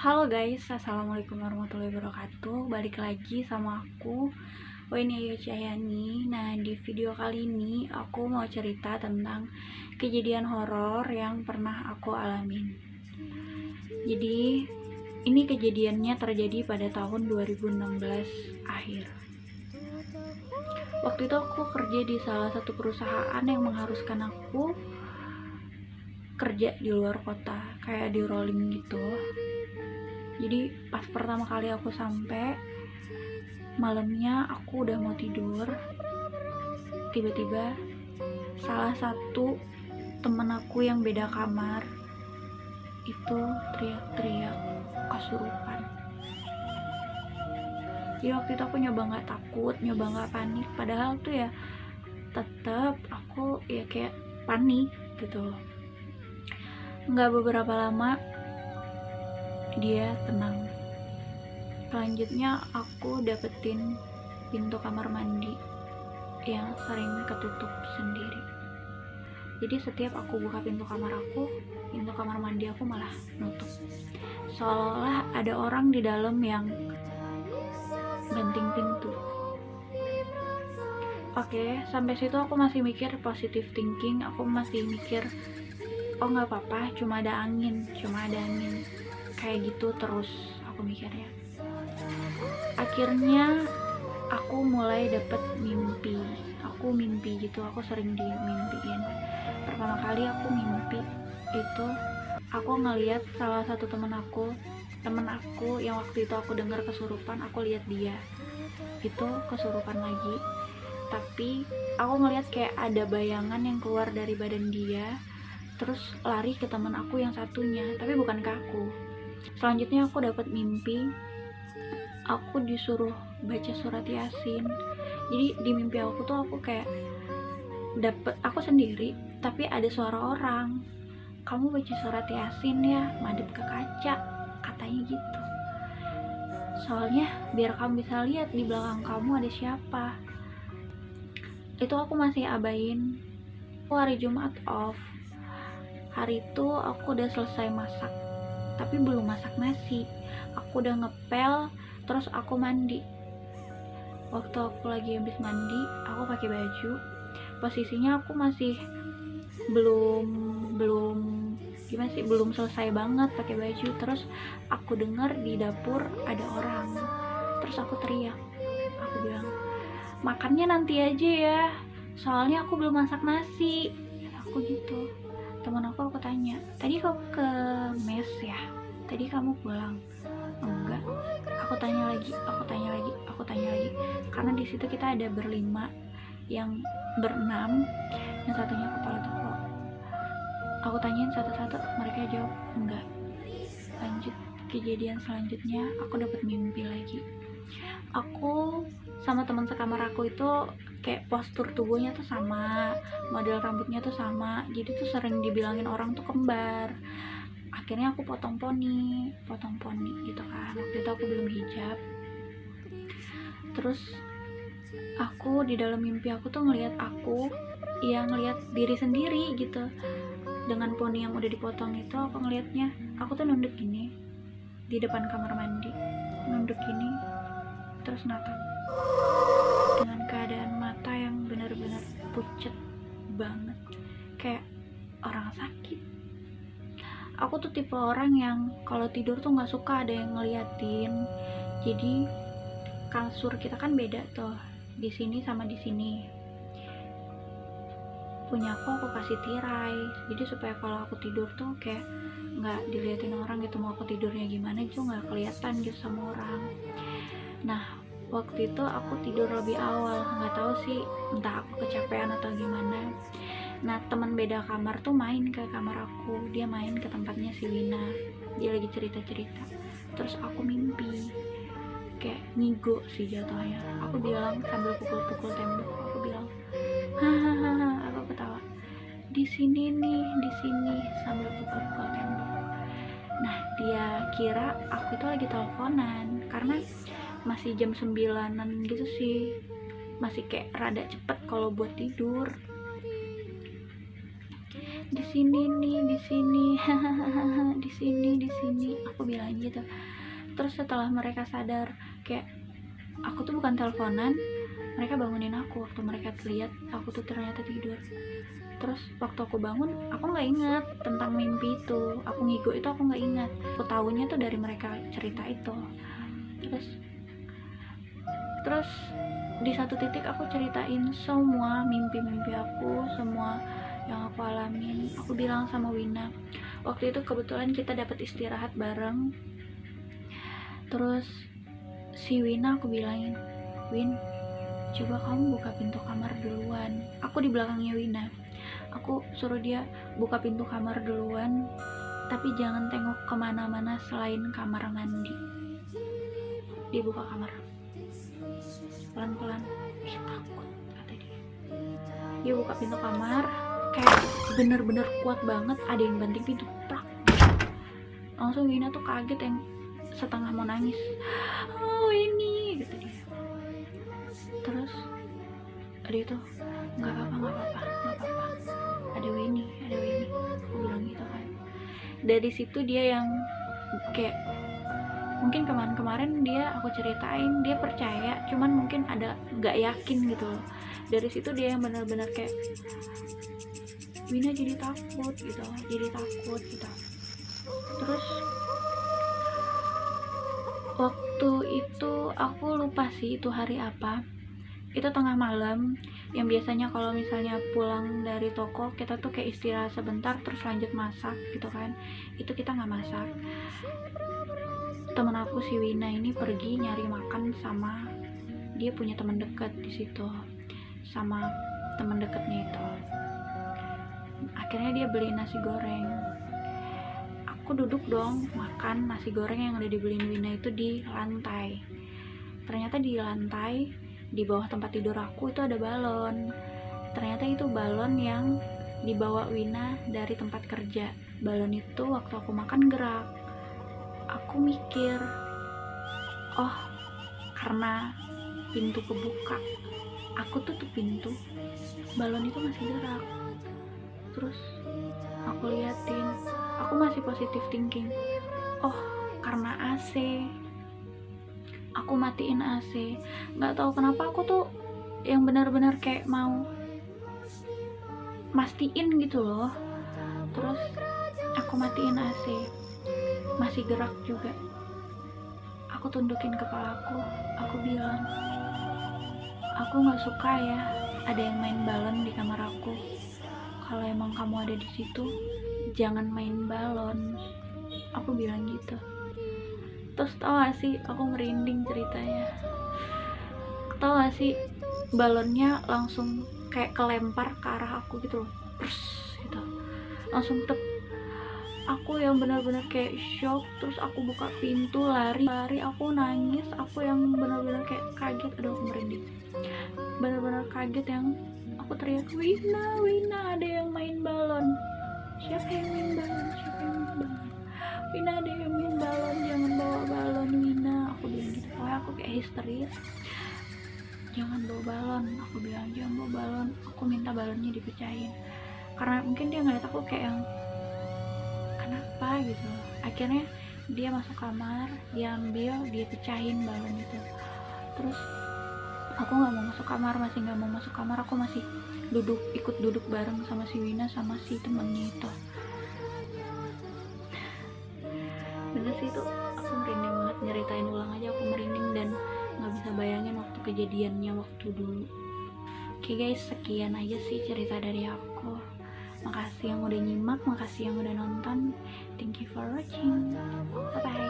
Halo guys, assalamualaikum warahmatullahi wabarakatuh. Balik lagi sama aku, Wayni Ayu Cahyani. Nah, di video kali ini aku mau cerita tentang kejadian horor yang pernah aku alamin. Jadi, ini kejadiannya terjadi pada tahun 2016 akhir. Waktu itu aku kerja di salah satu perusahaan yang mengharuskan aku kerja di luar kota, kayak di rolling gitu. Jadi pas pertama kali aku sampai, malamnya aku udah mau tidur, tiba-tiba salah satu temen aku yang beda kamar itu teriak-teriak kesurupan. Jadi waktu itu aku nyoba nggak takut, nyoba nggak panik, padahal tuh ya tetap aku ya kayak panik gitu. Nggak beberapa lama dia tenang. Selanjutnya aku dapetin pintu kamar mandi yang sering ketutup sendiri. Jadi setiap aku buka pintu kamar mandi aku malah nutup. Seolah ada orang di dalam yang banting pintu. Oke, sampai situ aku masih mikir positive thinking, aku masih mikir oh nggak apa-apa, cuma ada angin. Kayak gitu terus aku mikirnya. Akhirnya aku mulai dapet mimpi. Aku mimpi gitu, aku sering dimimpiin. Pertama kali aku mimpi itu aku ngeliat salah satu temen aku yang waktu itu aku dengar kesurupan, aku lihat dia itu kesurupan lagi, tapi aku ngeliat kayak ada bayangan yang keluar dari badan dia terus lari ke temen aku yang satunya, tapi bukan ke aku. Selanjutnya aku dapat mimpi aku disuruh baca surat Yasin. Jadi di mimpi aku tuh aku kayak dapet aku sendiri, tapi ada suara orang, kamu baca surat Yasin ya, madep ke kaca, katanya gitu. Soalnya biar kamu bisa lihat di belakang kamu ada siapa. Itu aku masih abain. Hari Jumat off. Hari itu aku udah selesai masak, tapi belum masak nasi. Aku udah ngepel, terus aku mandi. Waktu aku lagi habis mandi, aku pakai baju. Posisinya aku masih belum selesai banget pakai baju. Terus aku dengar di dapur ada orang. Terus aku teriak. Aku bilang, "Makannya nanti aja ya. Soalnya aku belum masak nasi." Aku gitu. Teman aku tanya, "Tadi kamu ke mes ya? Tadi kamu pulang?" "Enggak." Aku tanya lagi. Karena di situ kita ada berlima, yang berenam, yang satunya kepala toko. Aku tanyain satu-satu, mereka jawab enggak. Lanjut kejadian selanjutnya, aku dapat mimpi lagi. Aku sama teman sekamar aku itu kayak postur tubuhnya tuh sama, model rambutnya tuh sama, jadi tuh sering dibilangin orang tuh kembar. Akhirnya aku potong poni gitu kan. Waktu itu aku belum hijab. Terus aku di dalam mimpi aku tuh ngelihat diri sendiri gitu dengan poni yang udah dipotong itu. Aku ngelihatnya, aku tuh nunduk gini di depan kamar mandi, nunduk gini terus natap dengan keadaan mata yang benar-benar pucet banget kayak orang sakit. Aku tuh tipe orang yang kalau tidur tuh nggak suka ada yang ngeliatin. Jadi kasur kita kan beda tuh, di sini sama di sini. Punya aku kasih tirai, jadi supaya kalau aku tidur tuh kayak nggak diliatin orang gitu, mau aku tidurnya gimana itu nggak kelihatan gitu sama orang. Nah waktu itu aku tidur lebih awal, nggak tahu sih entah aku kecapean atau gimana. Nah teman beda kamar tuh main ke kamar aku, dia main ke tempatnya si Wina, dia lagi cerita-cerita. Terus aku mimpi kayak ngigo sih jatuhnya. Aku bilang sambil pukul-pukul tembok, aku bilang hahaha, aku ketawa, di sini sambil pukul-pukul tembok. Nah dia kira aku itu lagi teleponan karena masih jam 9-an gitu sih, masih kayak rada cepet kalau buat tidur. Dia sini nih, di sini, hahaha, di sini, aku bilang gitu. Terus setelah mereka sadar kayak aku tuh bukan teleponan, mereka bangunin aku waktu mereka lihat aku tuh ternyata tidur. Terus waktu aku bangun, aku nggak ingat tentang mimpi itu, aku ngigo itu aku nggak ingat. Aku tahunya tuh dari mereka cerita itu. Terus di satu titik aku ceritain semua mimpi-mimpi aku, semua yang aku alamin. Aku bilang sama Wina, waktu itu kebetulan kita dapat istirahat bareng. Terus si Wina aku bilangin, Win, coba kamu buka pintu kamar duluan. Aku di belakangnya Wina, aku suruh dia buka pintu kamar duluan, tapi jangan tengok kemana-mana selain kamar mandi. Dia buka kamar pelan-pelan, takut kata dia. Dia buka pintu kamar kayak bener-bener kuat banget, ada yang banting pintu, plak. Langsung Wina tuh kaget yang setengah mau nangis. Oh ini gitu dia. Terus dia tuh nggak apa-apa, ada Winnie, aku bilang gitu kan. Dari situ dia yang kayak mungkin kemarin dia aku ceritain dia percaya, cuman mungkin ada nggak yakin gitu loh. Dari situ dia yang benar-benar kayak Wina jadi takut gitu. Terus waktu itu aku lupa sih itu hari apa, itu tengah malam, yang biasanya kalau misalnya pulang dari toko kita tuh kayak istirahat sebentar terus lanjut masak gitu kan. Itu kita nggak masak, temen aku si Wina ini pergi nyari makan sama dia punya teman dekat di situ, sama teman dekatnya itu. Akhirnya dia beli nasi goreng. Aku duduk dong makan nasi goreng yang udah dibeliin Wina itu di lantai. Ternyata di lantai di bawah tempat tidur aku itu ada balon. Ternyata itu balon yang dibawa Wina dari tempat kerja. Balon itu waktu aku makan gerak. Aku mikir, oh karena pintu kebuka, aku tutup pintu, balon itu masih gerak. Terus aku liatin, aku masih positive thinking, oh karena AC. Aku matiin AC. Nggak tahu kenapa aku tuh yang benar-benar kayak mau mastiin gitu loh. Terus aku matiin AC, masih gerak juga. Aku tundukin kepalaku, aku bilang, aku nggak suka ya ada yang main balon di kamar aku. Kalau emang kamu ada di situ, jangan main balon. Aku bilang gitu. Terus tau gak sih, aku merinding ceritanya. Tau gak sih, balonnya langsung kayak kelempar ke arah aku gitu loh, pers gitu, langsung tep. Aku yang benar-benar kayak shock. Terus aku buka pintu, lari, aku nangis. Aku yang benar-benar kayak kaget. Aduh, aku merinding. Benar-benar kaget yang aku teriak, Wina, ada yang main balon. Siapa yang main balon? Wina, ada yang main balon, jangan bawa balon Wina. Aku bilang gitu. Pokoknya aku kayak histeris. Jangan bawa balon. Aku bilang jangan bawa balon. Aku minta balonnya dipecahin. Karena mungkin dia ngeliat aku kayak yang kenapa gitu. Akhirnya dia masuk kamar, dia ambil, dia pecahin balon itu. Terus aku nggak mau masuk kamar, aku masih ikut duduk bareng sama si Wina sama si temennya itu. Bener sih itu, aku merinding banget, nyeritain ulang aja aku merinding dan nggak bisa bayangin waktu kejadiannya waktu dulu. Oke guys, sekian aja sih cerita dari aku. Makasih yang udah nyimak, makasih yang udah nonton. Thank you for watching. Bye bye.